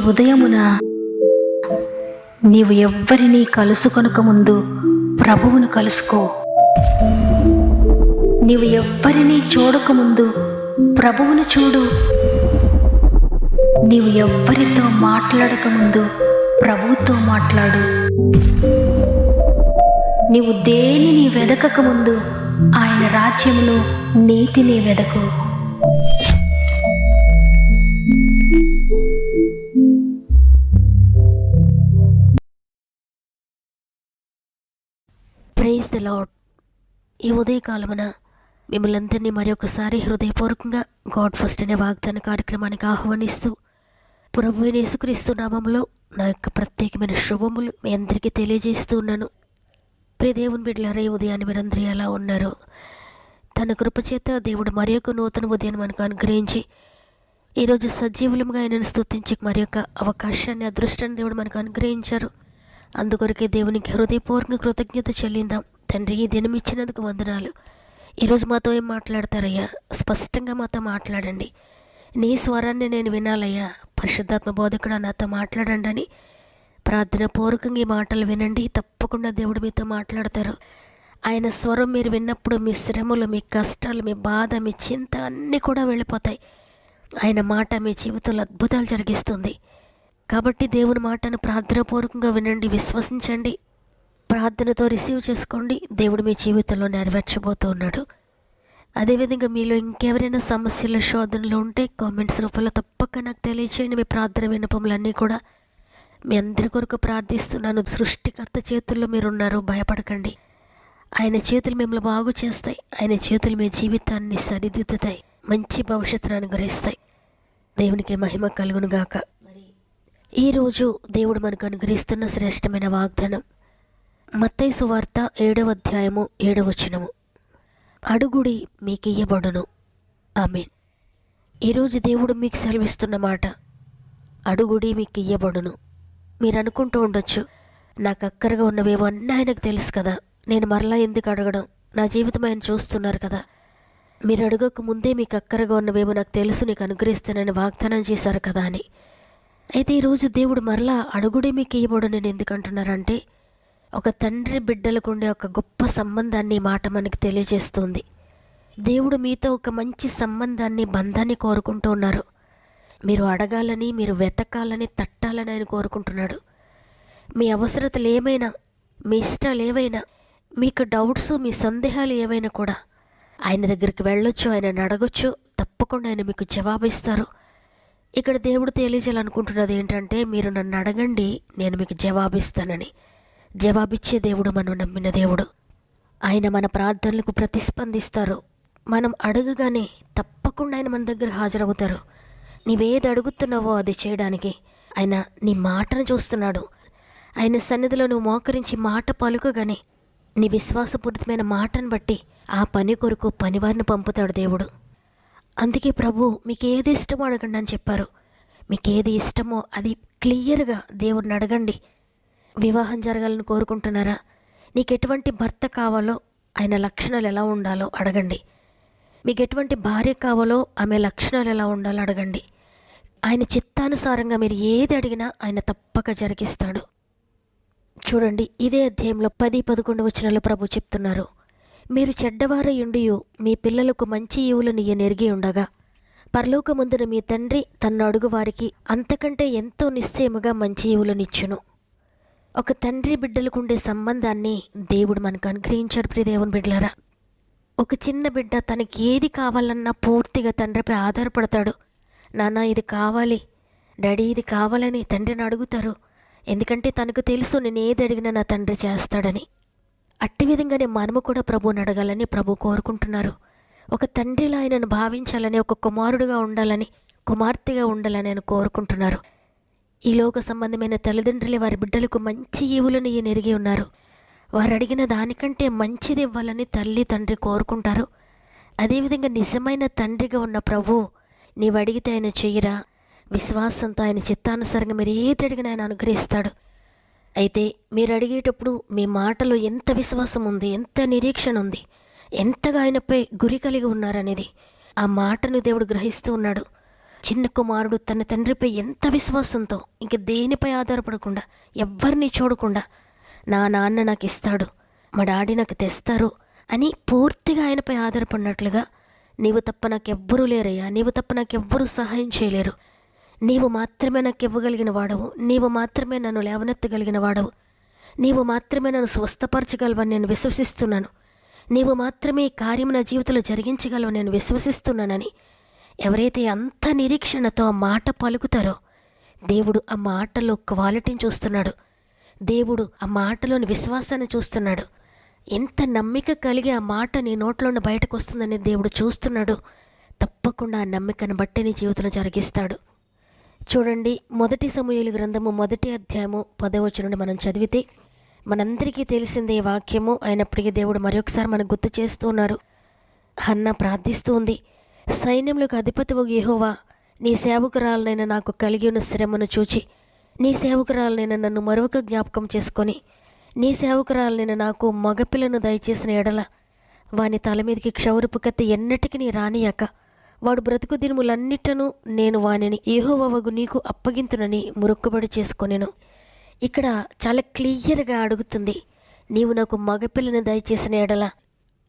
ఉదయమున నీవు ఎవ్వరినీ కలుసుకొనక ముందు ప్రభువును కలుసుకో. నీవు ఎవ్వరినీ చూడకముందు ప్రభువును చూడు. నీవు ఎవ్వరితో మాట్లాడకముందు ప్రభువుతో మాట్లాడు. నీవు దేనిని వెదకకముందు ఆయన రాజ్యమును నీతిని వెదకు. Praise the lord. ఈ ఉదయకాలమున మిమ్మల్ని అందరినీ మరొకసారి హృదయపూర్వకంగా గాడ్ ఫస్ట్ అనే వాగ్దాన కార్యక్రమానికి ఆహ్వానిస్తూ ప్రభువైన యేసుక్రీస్తు నామములో నా యొక్క ప్రత్యేకమైన శుభములు మీ అందరికీ తెలియజేస్తూ ఉన్నాను. ప్రియ దేవుని బిడ్డలారా, ఈ ఉదయాన్ని మీరందరూ ఎలా ఉన్నారు? తన కృపచేత దేవుడు మరి యొక్క నూతన ఉదయాన్ని మనకు అనుగ్రహించి ఈరోజు సజీవులుగా ఆయనను స్తుతించి మరి యొక్క అవకాశాన్ని, అదృష్టాన్ని దేవుడు మనకు అనుగ్రహించారు. అందుకొరకే దేవునికి హృదయపూర్వక కృతజ్ఞత చెల్లిందాం. తండ్రి, ఈ దినం ఇచ్చినందుకు వందనాలు. ఈరోజు మాతో ఏం మాట్లాడతారయ్యా? స్పష్టంగా మాతో మాట్లాడండి. నీ స్వరాన్ని నేను వినాలయ్యా. పరిశుద్ధాత్మ బోధకుడు నాతో మాట్లాడండి అని ప్రార్థన పూర్వకంగా ఈ మాటలు వినండి. తప్పకుండా దేవుడు మీతో మాట్లాడతారు. ఆయన స్వరం మీరు విన్నప్పుడు మీ శ్రమలు, మీ కష్టాలు, మీ బాధ, మీ చింత అన్నీ కూడా వెళ్ళిపోతాయి. ఆయన మాట మీ జీవితంలో అద్భుతాలు జరిగిస్తుంది. కాబట్టి దేవుని మాటను ప్రార్థనాపూర్వకంగా వినండి, విశ్వసించండి, ప్రార్థనతో రిసీవ్ చేసుకోండి. దేవుడు మీ జీవితంలో నెరవేర్చబోతూ ఉన్నాడు. అదేవిధంగా మీలో ఇంకెవరైనా సమస్యల శోధనలు ఉంటే కామెంట్స్ రూపంలో తప్పక నాకు తెలియచేయండి. మీ ప్రార్థన విన్నపములన్నీ కూడా మీ అందరి కొరకు ప్రార్థిస్తున్నాను. సృష్టికర్త చేతుల్లో మీరున్నారు, భయపడకండి. ఆయన చేతులు మిమ్మల్ని బాగు చేస్తాయి. ఆయన చేతులు మీ జీవితాన్ని సరిదిద్దుతాయి, మంచి భవిష్యత్తును అనుగ్రహిస్తాయి. దేవునికి మహిమ కలుగును గాక. ఈరోజు దేవుడు మనకు అనుగ్రహిస్తున్న శ్రేష్టమైన వాగ్దానం మత్తయి సువార్త 7వ అధ్యాయము 7వ వచనము. అడుగుడి మీకు ఇయ్యబడును. ఆమేన్. ఈరోజు దేవుడు మీకు సెలవిస్తున్న మాట, అడుగుడి మీకు ఇయ్యబడును. మీరు అనుకుంటూ ఉండొచ్చు, నాకు అక్కరగా ఉన్నవేవో అన్నీ ఆయనకు తెలుసు కదా, నేను మరలా ఎందుకు అడగడం? నా జీవితం ఆయన చూస్తున్నారు కదా. మీరు అడగక ముందే మీకు అక్కరగా ఉన్నవేమో నాకు తెలుసు, నీకు అనుగ్రహిస్తానని వాగ్దానం చేశారు కదా అని. అయితే ఈరోజు దేవుడు మరలా అడుగుడే మీకు ఇయ్యబడు నేను ఎందుకు అంటున్నారంటే, ఒక తండ్రి బిడ్డలకు ఉండే ఒక గొప్ప సంబంధాన్ని మాట మనకి తెలియజేస్తుంది. దేవుడు మీతో ఒక మంచి సంబంధాన్ని, బంధాన్ని కోరుకుంటూ ఉన్నారు. మీరు అడగాలని, మీరు వెతకాలని, తట్టాలని ఆయన కోరుకుంటున్నాడు. మీ అవసరతలు ఏమైనా, మీ ఇష్టాలు ఏవైనా, మీకు డౌట్స్, మీ సందేహాలు ఏవైనా కూడా ఆయన దగ్గరికి వెళ్ళొచ్చు, ఆయనను అడగొచ్చు. తప్పకుండా ఆయన మీకు జవాబిస్తారు. ఇక్కడ దేవుడు తెలియజేయాలనుకుంటున్నది ఏంటంటే, మీరు నన్ను అడగండి, నేను మీకు జవాబిస్తానని. జవాబిచ్చే దేవుడు మనం నమ్మిన దేవుడు. ఆయన మన ప్రార్థనలకు ప్రతిస్పందిస్తారు. మనం అడగగానే తప్పకుండా ఆయన మన దగ్గర హాజరవుతారు. నీవేది అడుగుతున్నావో అది చేయడానికి ఆయన నీ మాటను చూస్తున్నాడు. ఆయన సన్నిధిలో నువ్వు మోకరించి మాట పలుకగానే నీ విశ్వాసపూరితమైన మాటను బట్టి ఆ పని కొరకు పనివారిని పంపుతాడు దేవుడు. అందుకే ప్రభు మీకు ఏది ఇష్టమో అడగండి అని చెప్పారు. మీకు ఏది ఇష్టమో అది క్లియర్గా దేవుడిని అడగండి. వివాహం జరగాలని కోరుకుంటున్నారా? నీకు ఎటువంటి భర్త కావాలో, ఆయన లక్షణాలు ఎలా ఉండాలో అడగండి. మీకు ఎటువంటి భార్య కావాలో, ఆమె లక్షణాలు ఎలా ఉండాలో అడగండి. ఆయన చిత్తానుసారంగా మీరు ఏది అడిగినా ఆయన తప్పక జరిగిస్తాడు. చూడండి, ఇదే అధ్యాయంలో 10-11 వచనాలు ప్రభు చెప్తున్నారు, మీరు చెడ్డవారయుండియు మీ పిల్లలకు మంచి ఈవులను నెరిగి ఉండగా పరలోకమందున మీ తండ్రి తన్ను అడుగు వారికి అంతకంటే ఎంతో నిశ్చయముగా మంచి ఈవులనిచ్చును. ఒక తండ్రి బిడ్డలకు ఉండే సంబంధాన్ని దేవుడు మనకు అనుగ్రహించారు. ప్రియ దేవుని బిడ్డలారా, ఒక చిన్న బిడ్డ తనకి ఏది కావాలన్నా పూర్తిగా తండ్రిపై ఆధారపడతాడు. నాన్న ఇది కావాలి, డాడీ ఇది కావాలని తండ్రిని అడుగుతారు. ఎందుకంటే తనకు తెలుసు నేను ఏది అడిగినా నా తండ్రి చేస్తాడని. అట్టి విధంగానే మనము కూడా ప్రభువుని అడగాలని ప్రభు కోరుకుంటున్నారు. ఒక తండ్రిలా ఆయనను భావించాలని, ఒక కుమారుడుగా ఉండాలని, కుమార్తెగా ఉండాలని ఆయన కోరుకుంటున్నారు. ఈ లోక సంబంధమైన తల్లిదండ్రులే వారి బిడ్డలకు మంచి ఈవులను ఎరిగి ఉన్నారు. వారు అడిగిన దానికంటే మంచిది ఇవ్వాలని తల్లి తండ్రి కోరుకుంటారు. అదేవిధంగా నిజమైన తండ్రిగా ఉన్న ప్రభు, నీవు అడిగితే ఆయన చెయ్యరా? విశ్వాసంతో ఆయన చిత్తానుసారంగా మీరు ఏది అడిగినా ఆయన అనుగ్రహిస్తాడు. అయితే మీరు అడిగేటప్పుడు మీ మాటలో ఎంత విశ్వాసం ఉంది, ఎంత నిరీక్షణ ఉంది, ఎంతగా ఆయనపై గురి కలిగి ఉన్నారనేది ఆ మాటను దేవుడు గ్రహిస్తూ ఉన్నాడు. చిన్న కుమారుడు తన తండ్రిపై ఎంత విశ్వాసంతో ఇంక దేనిపై ఆధారపడకుండా ఎవ్వరిని చూడకుండా నా నాన్న నాకు ఇస్తాడు, మా డాడీ నాకు తెస్తారు అని పూర్తిగా ఆయనపై ఆధారపడినట్లుగా, నీవు తప్ప నాకెవ్వరూ లేరయ్యా, నీవు తప్ప నాకెవ్వరూ సహాయం చేయలేరు, నీవు మాత్రమే నాకు ఇవ్వగలిగిన వాడవు, నీవు మాత్రమే నన్ను లేవనెత్తగలిగిన వాడవు, నీవు మాత్రమే నన్ను స్వస్థపరచగలవని నేను విశ్వసిస్తున్నాను, నీవు మాత్రమే ఈ కార్యం నా జీవితంలో జరిగించగలవని నేను విశ్వసిస్తున్నానని ఎవరైతే అంత నిరీక్షణతో ఆ మాట పలుకుతారో, దేవుడు ఆ మాటలో క్వాలిటీని చూస్తున్నాడు. దేవుడు ఆ మాటలోని విశ్వాసాన్ని చూస్తున్నాడు. ఎంత నమ్మిక కలిగి ఆ మాట నీ నోట్లోని బయటకు వస్తుందని దేవుడు చూస్తున్నాడు. తప్పకుండా ఆ నమ్మికను బట్టి నీ జీవితంలో జరిగిస్తాడు. చూడండి, 1 సమూయేలు గ్రంథము 1వ అధ్యాయము 10వ వచనం నుండి మనం చదివితే మనందరికీ తెలిసిందే ఈ వాక్యము. అయినప్పటికీ దేవుడు మరొకసారి మనకు గుర్తు చేస్తూ ఉన్నారు. హన్నా ప్రార్థిస్తూ ఉంది, సైన్యములకు అధిపతివగు యెహోవా, నీ సేవకురాలనైనా నాకు కలిగి ఉన్న శ్రమను చూచి నీ సేవకురాలనైనా నన్ను మరొక జ్ఞాపకం చేసుకొని నీ సేవకురాలనైనా నాకు మగపిల్లను దయచేసిన ఎడల వాని తల మీదకి క్షౌరపు కత్తి ఎన్నటికీ రానియక వాడు బ్రతుకు దినములన్నిటను నేను వానిని యెహోవావగు నీకు అప్పగింతునని మొక్కుబడి చేసుకొనెను. ఇక్కడ చాలా క్లియర్గా అడుగుతుంది, నీవు నాకు మగపిల్లను దయచేసిన ఎడల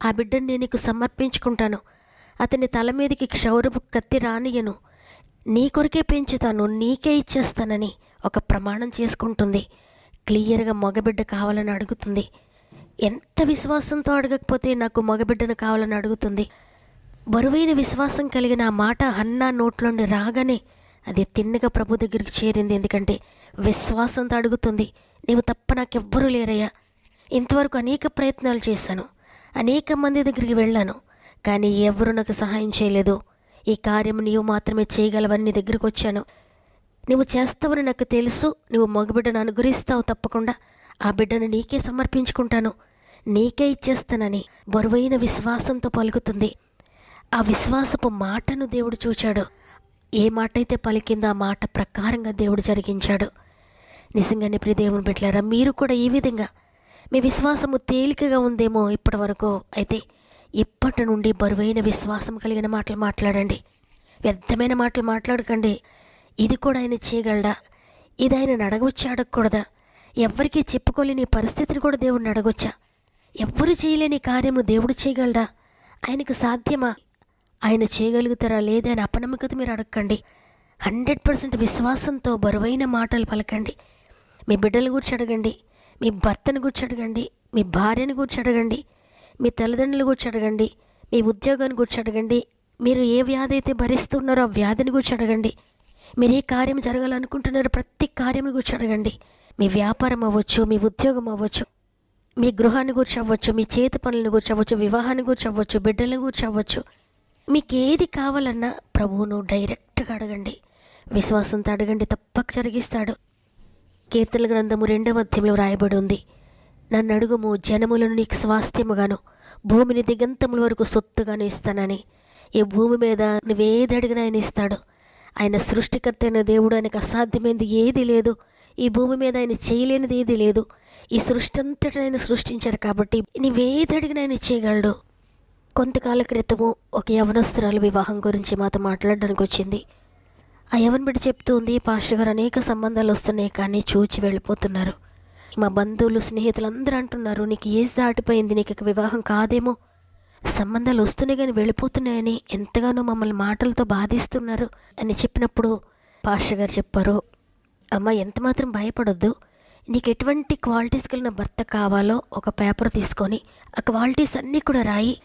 ఆ బిడ్డను నేను నీకు సమర్పించుకుంటాను, అతని తల మీదకి క్షౌరపు కత్తి రానియను, నీ కొరకే పెంచుతాను, నీకే ఇచ్చేస్తానని ఒక ప్రమాణం చేసుకుంటుంది. క్లియర్గా మగబిడ్డ కావాలని అడుగుతుంది. ఎంత విశ్వాసంతో అడగకపోతే నాకు మగబిడ్డను కావాలని అడుగుతుంది. బరువైన విశ్వాసం కలిగిన ఆ మాట హన్నా నోట్లోండి రాగానే అది తిన్నగా ప్రభు దగ్గరికి చేరింది. ఎందుకంటే విశ్వాసంతో అడుగుతుంది, నీవు తప్ప నాకెవ్వరూ లేరయ్యా, ఇంతవరకు అనేక ప్రయత్నాలు చేశాను, అనేక మంది దగ్గరికి వెళ్ళాను, కానీ ఎవరు నాకు సహాయం చేయలేదు, ఈ కార్యం నీవు మాత్రమే చేయగలవని నీ దగ్గరికి వచ్చాను, నువ్వు చేస్తావని నాకు తెలుసు, నువ్వు మగబిడ్డను అనుగ్రహిస్తావు, తప్పకుండా ఆ బిడ్డను నీకే సమర్పించుకుంటాను, నీకే ఇచ్చేస్తానని బరువైన విశ్వాసంతో పలుకుతుంది. ఆ విశ్వాసపు మాటను దేవుడు చూచాడు. ఏ మాట అయితే పలికిందో ఆ మాట ప్రకారంగా దేవుడు జరిగించాడు. నిజంగానే ప్రియ దేవుని బిడ్డలారా, మీరు కూడా ఈ విధంగా మీ విశ్వాసము తేలికగా ఉందేమో ఇప్పటి వరకు, అయితే ఇప్పటి నుండి బరువైన విశ్వాసం కలిగిన మాటలు మాట్లాడండి. వ్యర్థమైన మాటలు మాట్లాడకండి. ఇది కూడా ఆయన చేయగలడా, ఇది ఆయన అడగవచ్చా, అడగకూడదా, ఎవ్వరికీ చెప్పుకోలేని పరిస్థితిని కూడా దేవుడిని అడగొచ్చా, ఎవ్వరు చేయలేని కార్యము దేవుడు చేయగలడా, ఆయనకు సాధ్యమా, ఆయన చేయగలుగుతారా లేదా అని అపనమ్మకత మీరు అడగకండి. 100% విశ్వాసంతో బరువైన మాటలు పలకండి. మీ బిడ్డల గురించి అడగండి, మీ భర్తను గురించి అడగండి, మీ భార్యను గురించి అడగండి, మీ తల్లిదండ్రుల గురించి అడగండి, మీ ఉద్యోగాన్ని గురించి అడగండి, మీరు ఏ వ్యాధి అయితే భరిస్తున్నారో ఆ వ్యాధిని గురించి అడగండి, మీరు ఏ కార్యం జరగాలనుకుంటున్నారో ప్రతి కార్యం గురించి అడగండి. మీ వ్యాపారం అవ్వచ్చు, మీ ఉద్యోగం అవ్వచ్చు, మీ గృహాన్ని గురించి అవ్వచ్చు, మీ చేతి పనులను గురించి అవ్వచ్చు, వివాహాన్ని గురించి అవ్వచ్చు, బిడ్డల గురించి అవ్వచ్చు, మీకు ఏది కావాలన్నా ప్రభువును డైరెక్ట్గా అడగండి. విశ్వాసంతో అడగండి, తప్పక జరిగిస్తాడు. కీర్తనల గ్రంథము 2వ అధ్యాయంలో రాయబడి ఉంది, నన్ను అడుగుము, జనములను నీకు స్వాస్థ్యముగాను భూమిని దిగంతముల వరకు సొత్తుగాను ఇస్తానని. ఈ భూమి మీద నువ్వేది అడిగినా ఆయన ఇస్తాడు. ఆయన సృష్టికర్త అయిన దేవుడు, ఆయనకు అసాధ్యమైనది ఏది లేదు, ఈ భూమి మీద ఆయన చేయలేనిది ఏది లేదు. ఈ సృష్టి అంతటా ఆయన సృష్టించారు కాబట్టి నీవేది అడిగినా ఆయన చేయగలడు. కొంతకాల క్రితము ఒక యవనస్తురాలు వివాహం గురించి మాతో మాట్లాడడానికి వచ్చింది. ఆ యవన బిడ్డ చెప్తూ ఉంది, పాస్టర్ గారు అనేక సంబంధాలు వస్తున్నాయి కానీ చూచి వెళ్ళిపోతున్నారు. మా బంధువులు స్నేహితులు అందరూ అంటున్నారు, నీకు ఏజ్ దాటిపోయింది, నీకు ఇక వివాహం కాదేమో, సంబంధాలు వస్తున్నాయి కానీ వెళ్ళిపోతున్నాయని ఎంతగానో మమ్మల్ని మాటలతో బాధిస్తున్నారు అని చెప్పినప్పుడు పాస్టర్ గారు చెప్పారు, అమ్మ ఎంత మాత్రం భయపడొద్దు, నీకు ఎటువంటి క్వాలిటీస్ కలిగిన భర్త కావాలో ఒక పేపర్ తీసుకొని ఆ క్వాలిటీస్ అన్నీ కూడా రాయి,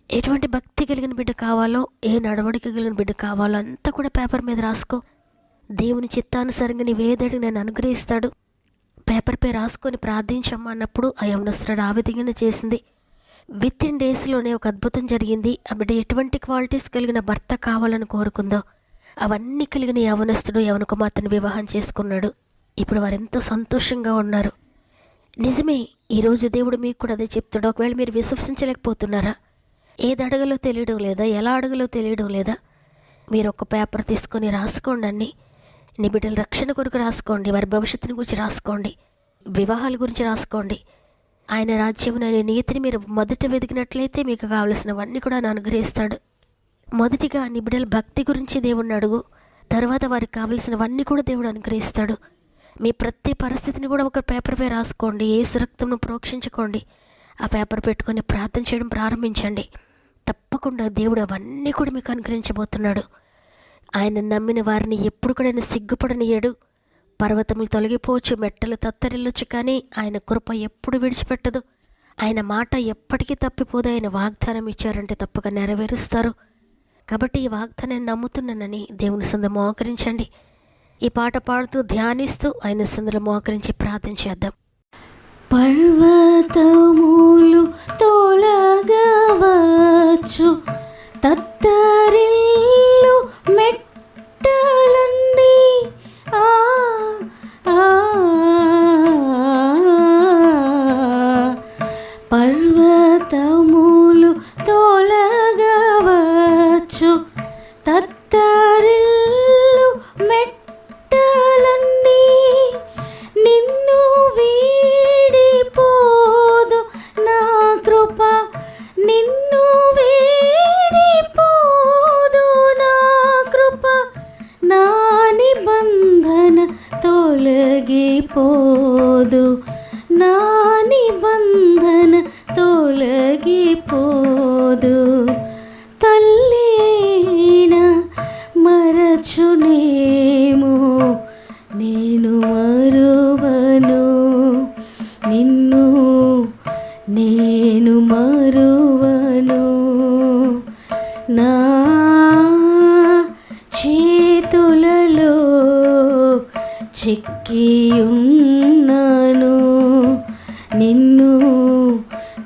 ఎటువంటి భక్తి కలిగిన బిడ్డ కావాలో, ఏ నడవడిక కలిగిన బిడ్డ కావాలో అంతా కూడా పేపర్ మీద రాసుకో, దేవుని చిత్తానుసారంగా నీవేదడికి నేను అనుగ్రహిస్తాడు, పేపర్పై రాసుకొని ప్రార్థించమ్మా అన్నప్పుడు ఆ యవనస్తురాలు ఆ విధంగానే చేసింది. వితిన్ డేస్లోనే ఒక అద్భుతం జరిగింది. ఆ బిడ్డ ఎటువంటి క్వాలిటీస్ కలిగిన భర్త కావాలని కోరుకుందో అవన్నీ కలిగిన యవనస్తుడు యవన కుమార్తెను వివాహం చేసుకున్నాడు. ఇప్పుడు వారెంతో సంతోషంగా ఉన్నారు. నిజమే, ఈరోజు దేవుడు మీకు కూడా అదే చెప్తాడు. ఒకవేళ మీరు విశ్వసించలేకపోతున్నారా, ఏది అడగలో తెలియడం లేదా, ఎలా అడగలో తెలియడం లేదా, మీరు ఒక పేపర్ తీసుకొని రాసుకోండి, అన్నీ నీ బిడ్డల రక్షణ కొరకు రాసుకోండి, వారి భవిష్యత్తుని గురించి రాసుకోండి, వివాహాల గురించి రాసుకోండి. ఆయన రాజ్యం, ఆయన నీతిని మీరు మొదట వెతికినట్లయితే మీకు కావలసినవన్నీ కూడా ఆయన అనుగ్రహిస్తాడు. మొదటిగా నీ బిడ్డల భక్తి గురించి దేవుణ్ణి అడుగు. తర్వాత వారికి కావలసినవన్నీ కూడా దేవుడు అనుగ్రహిస్తాడు. మీ ప్రతి పరిస్థితిని కూడా ఒక పేపర్పై రాసుకోండి. యేసు రక్తంను ప్రోక్షించుకోండి. ఆ పేపర్ పెట్టుకొని ప్రార్థన చేయడం ప్రారంభించండి. తప్పకుండా దేవుడు అవన్నీ కూడా మీకు అనుగ్రహించబోతున్నాడు. ఆయన నమ్మిన వారిని ఎప్పుడు కూడా ఆయన సిగ్గుపడనియ్యడు. పర్వతములు తొలగిపోవచ్చు, మెట్టలు తత్తరిల్లొచ్చు, కానీ ఆయన కృప ఎప్పుడు విడిచిపెట్టదు. ఆయన మాట ఎప్పటికీ తప్పిపోదు. ఆయన వాగ్దానం ఇచ్చారంటే తప్పక నెరవేరుస్తారు. కాబట్టి ఈ వాగ్దానాన్ని నమ్ముతున్నానని దేవుని సందు మోకరించండి. ఈ పాట పాడుతూ ధ్యానిస్తూ ఆయన సందులో మోకరించి ప్రార్థన చేద్దాం. పర్వతములు తొలగవచ్చు, తత్తరిల్లు మెట్టలన్నీ పర్వతములు తొలగవచ్చు, తత్తరిల్లు మెట్టలన్నీ నిన్ను వీడిపోదు నా కృప, నిన్ను వీడిపోదు నా కృప, నా నిబంధన తొలగిపోదు, నా నిబంధన తొలగిపోదు. తల్లి అయినా మరచునేమో, నేను మరువను నిన్ను, నేను మరువను. నా చేతులలో చిక్కియున్నాను, నిన్ను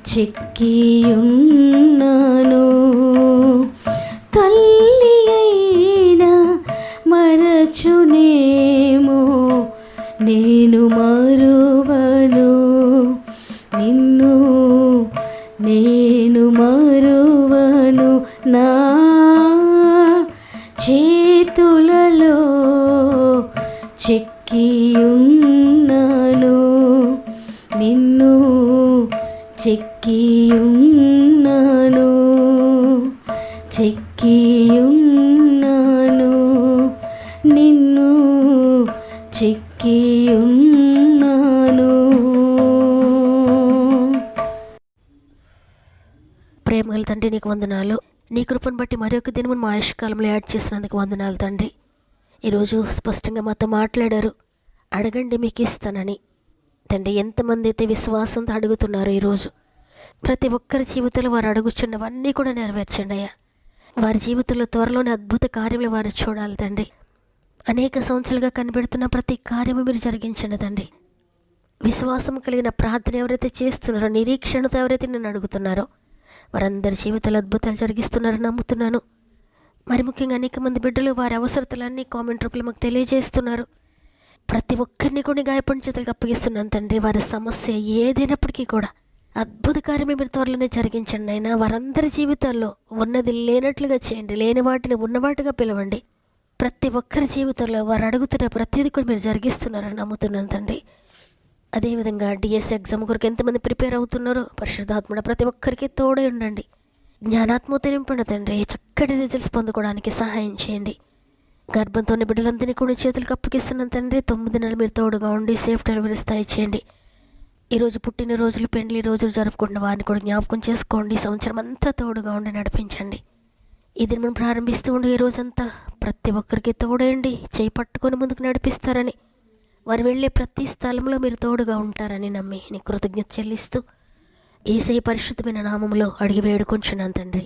చిక్కియున్నాను. తల్లి అయినా మరచునేమో, నేను మరువను నిన్ను, నేను మరువను. నా చేతులలో చిక్కియున్నాను, నిన్ను చిక్కియున్నాను, చిక్కియున్నాను, నిన్ను చిక్కియున్నాను. ప్రేమగల తండ్రి, నీకు వందనాలు. నీ కృపను బట్టి మరొక దినము మా ఆయుష్కాలంలో యాడ్ చేసినందుకు వందనాలు తండ్రి. ఈరోజు స్పష్టంగా మాతో మాట్లాడారు. అడగండి మీకు ఇస్తానని. తండ్రి, ఎంతమంది అయితే విశ్వాసంతో అడుగుతున్నారో ఈరోజు ప్రతి ఒక్కరి జీవితంలో వారు అడుగుచున్నవన్నీ కూడా నెరవేర్చండి అయ్యా. వారి జీవితంలో త్వరలోనే అద్భుత కార్యములు వారు చూడాలి తండ్రి. అనేక సంవత్సరాలుగా కనిపెడుతున్న ప్రతి కార్యము మీరు జరిగించండి తండ్రి. విశ్వాసం కలిగిన ప్రార్థన ఎవరైతే చేస్తున్నారో, నిరీక్షణతో ఎవరైతే నేను అడుగుతున్నారో వారందరి జీవితాలు అద్భుతాలు జరిగిస్తున్నారని నమ్ముతున్నాను. మరి ముఖ్యంగా అనేక మంది బిడ్డలు వారి అవసరతలన్నీ కామెంట్ రూపంలో మాకు తెలియజేస్తున్నారు. ప్రతి ఒక్కరిని కూడా గాయపడిన చేతులకు అప్పగిస్తున్నాను తండ్రి. వారి సమస్య ఏదైనప్పటికీ కూడా అద్భుత కార్యమే మీరు త్వరలోనే జరిగించండి అయినా. వారందరి జీవితాల్లో ఉన్నది లేనట్లుగా చేయండి, లేని వాటిని ఉన్నవాటిగా పిలవండి. ప్రతి ఒక్కరి జీవితంలో వారు అడుగుతున్న ప్రతిదీ కూడా మీరు జరిగిస్తున్నారని నమ్ముతున్నాను తండ్రి. అదేవిధంగా డిఎస్ ఎగ్జామ్ కొరకు ఎంతమంది ప్రిపేర్ అవుతున్నారో పరిశుద్ధాత్ముడ ప్రతి ఒక్కరికి తోడే ఉండండి. జ్ఞానాత్మ నింపండి తండ్రి. చక్కటి రిజల్ట్స్ పొందుకోవడానికి సహాయం చేయండి. గర్భంతో ఉన్న బిడ్డలందరినీ కూడా చేతులకు అప్పగిస్తున్నాను తండ్రి. 9 నెలలు మీరు తోడుగా ఉండి సేఫ్ డెలివరీ స్థాయి చేయండి. ఈరోజు పుట్టినరోజులు, పెండ్లి రోజులు జరుపుకుంటున్న వారిని కూడా జ్ఞాపకం చేసుకోండి. సంవత్సరం అంతా తోడుగా ఉండి నడిపించండి. ఇది మనం ప్రారంభిస్తూ ఉండి ఈ రోజంతా ప్రతి ఒక్కరికి తోడేయండి. చేయి పట్టుకొని ముందుకు నడిపిస్తారని, వారు వెళ్ళే ప్రతి స్థలంలో మీరు తోడుగా ఉంటారని నమ్మి నీ కృతజ్ఞత చెల్లిస్తూ యేసయ్య పరిశుద్ధమైన నామములో అడిగి వేడుకొంచున్నాను తండ్రి.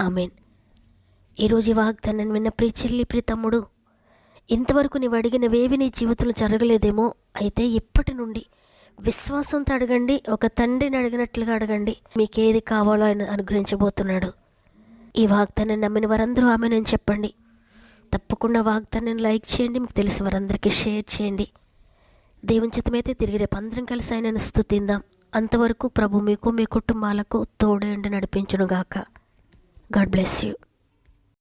ఆమెన్. ఈరోజు ఈ వాగ్దానాన్ని విన్న ప్రియ చెల్లి, ప్రియ తమ్ముడు, ఇంతవరకు నీవు అడిగినవేవి నీ జీవితంలో జరగలేదేమో. అయితే ఇప్పటి నుండి విశ్వాసంతో అడగండి. ఒక తండ్రిని అడిగినట్లుగా అడగండి. మీకేది కావాలో ఆయన అనుగ్రహించబోతున్నాడు. ఈ వాగ్దానాన్ని నమ్మిన వారందరూ ఆమెనని చెప్పండి. తప్పకుండా వాగ్దానాన్ని లైక్ చేయండి. మీకు తెలిసిన వారందరికీ షేర్ చేయండి. దేవుని చిత్తమైతే తిరిగి రేపు అందరం కలిసి ఆయనను స్తుతిందాం. అంతవరకు ప్రభు మీకు, మీ కుటుంబాలకు తోడే ఉండి నడిపించునుగాక. God bless you.